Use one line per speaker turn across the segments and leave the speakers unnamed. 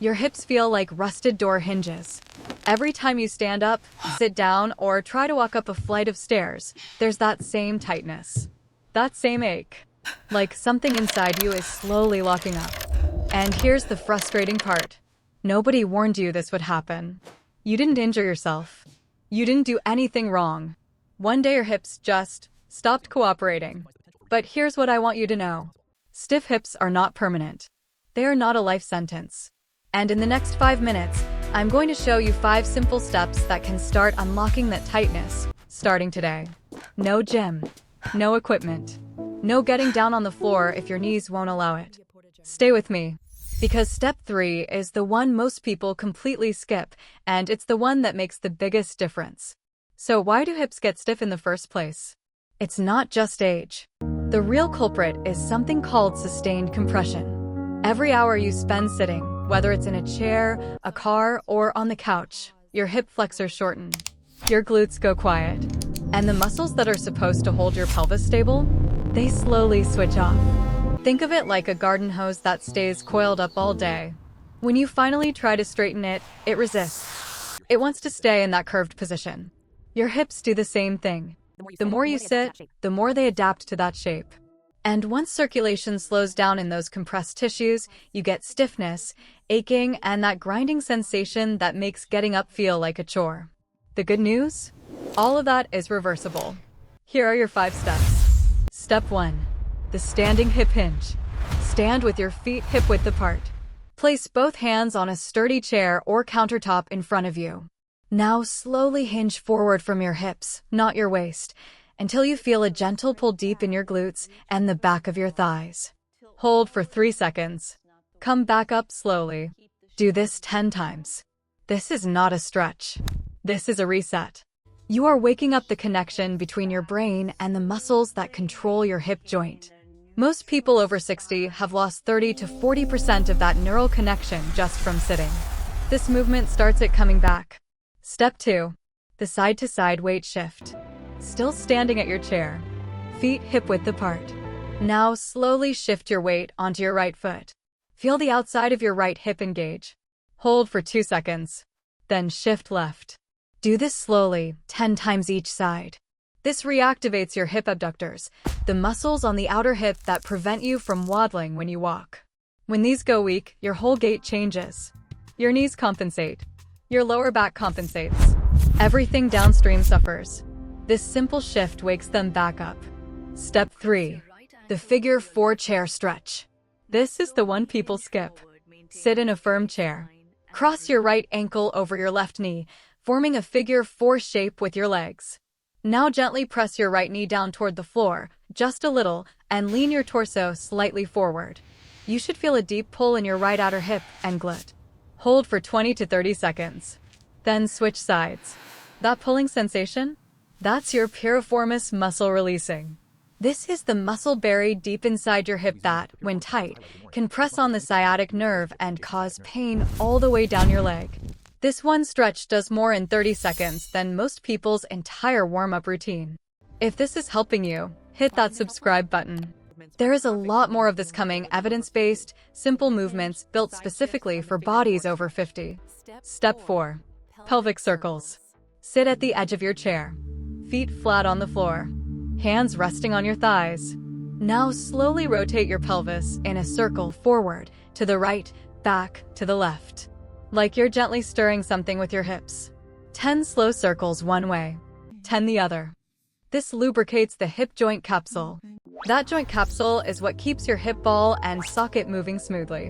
Your hips feel like rusted door hinges. Every time you stand up, sit down, or try to walk up a flight of stairs, there's that same tightness. That same ache. Like something inside you is slowly locking up. And here's the frustrating part. Nobody warned you this would happen. You didn't injure yourself. You didn't do anything wrong. One day your hips just stopped cooperating. But here's what I want you to know. Stiff hips are not permanent. They are not a life sentence. And in the next 5 minutes, I'm going to show you 5 simple steps that can start unlocking that tightness, starting today. No gym. No equipment. No getting down on the floor if your knees won't allow it. Stay with me, because step 3 is the one most people completely skip, and it's the one that makes the biggest difference. So why do hips get stiff in the first place? It's not just age. The real culprit is something called sustained compression. Every hour you spend sitting, whether it's in a chair, a car, or on the couch, your hip flexors shorten. Your glutes go quiet. And the muscles that are supposed to hold your pelvis stable, they slowly switch off. Think of it like a garden hose that stays coiled up all day. When you finally try to straighten it, it resists. It wants to stay in that curved position. Your hips do the same thing. The more you sit, the more they adapt to that shape. And once circulation slows down in those compressed tissues, you get stiffness, aching, and that grinding sensation that makes getting up feel like a chore. The good news? All of that is reversible. Here are your 5 steps. Step 1. The standing hip hinge. Stand with your feet hip-width apart. Place both hands on a sturdy chair or countertop in front of you. Now slowly hinge forward from your hips, not your waist, until you feel a gentle pull deep in your glutes and the back of your thighs. Hold for 3 seconds. Come back up slowly. Do this 10 times. This is not a stretch. This is a reset. You are waking up the connection between your brain and the muscles that control your hip joint. Most people over 60 have lost 30 to 40% of that neural connection just from sitting. This movement starts it coming back. Step 2. The side-to-side weight shift. Still standing at your chair. Feet hip-width apart. Now slowly shift your weight onto your right foot. Feel the outside of your right hip engage. Hold for 2 seconds. Then shift left. Do this slowly, 10 times each side. This reactivates your hip abductors, the muscles on the outer hip that prevent you from waddling when you walk. When these go weak, your whole gait changes. Your knees compensate. Your lower back compensates. Everything downstream suffers. This simple shift wakes them back up. Step 3. The figure 4 chair stretch. This is the one people skip. Sit in a firm chair. Cross your right ankle over your left knee, forming a figure 4 shape with your legs. Now gently press your right knee down toward the floor, just a little, and lean your torso slightly forward. You should feel a deep pull in your right outer hip and glute. Hold for 20 to 30 seconds. Then switch sides. That pulling sensation? That's your piriformis muscle releasing. This is the muscle buried deep inside your hip that, when tight, can press on the sciatic nerve and cause pain all the way down your leg. This one stretch does more in 30 seconds than most people's entire warm-up routine. If this is helping you, hit that subscribe button. There is a lot more of this coming, evidence-based, simple movements built specifically for bodies over 50. Step 4. Pelvic circles. Sit at the edge of your chair. Feet flat on the floor. Hands resting on your thighs. Now slowly rotate your pelvis in a circle forward, to the right, back, to the left. Like you're gently stirring something with your hips. 10 slow circles one way, 10 the other. This lubricates the hip joint capsule. That joint capsule is what keeps your hip ball and socket moving smoothly.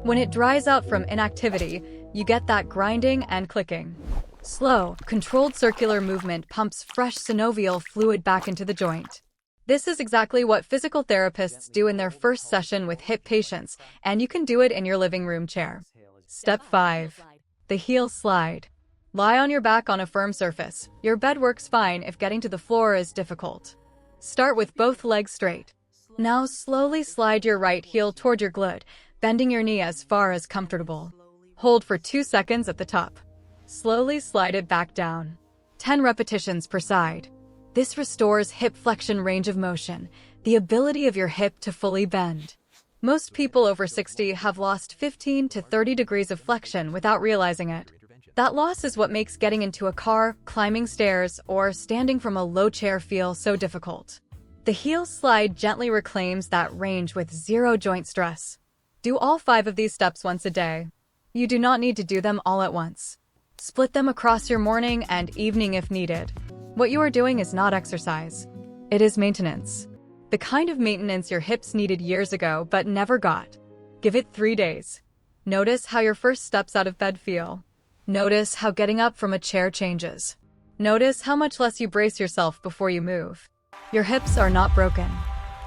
When it dries out from inactivity, you get that grinding and clicking. Slow, controlled circular movement pumps fresh synovial fluid back into the joint. This is exactly what physical therapists do in their first session with hip patients, and you can do it in your living room chair. Step 5. The heel slide. Lie on your back on a firm surface. Your bed works fine if getting to the floor is difficult. Start with both legs straight. Now slowly slide your right heel toward your glute, bending your knee as far as comfortable. Hold for 2 seconds at the top. Slowly slide it back down. 10 repetitions per side. This restores hip flexion range of motion, the ability of your hip to fully bend. Most people over 60 have lost 15 to 30 degrees of flexion without realizing it. That loss is what makes getting into a car, climbing stairs, or standing from a low chair feel so difficult. The heel slide gently reclaims that range with zero joint stress. Do all 5 of these steps once a day. You do not need to do them all at once. Split them across your morning and evening if needed. What you are doing is not exercise. It is maintenance. The kind of maintenance your hips needed years ago but never got. Give it 3 days. Notice how your first steps out of bed feel. Notice how getting up from a chair changes. Notice how much less you brace yourself before you move. Your hips are not broken.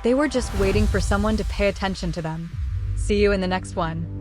They were just waiting for someone to pay attention to them. See you in the next one.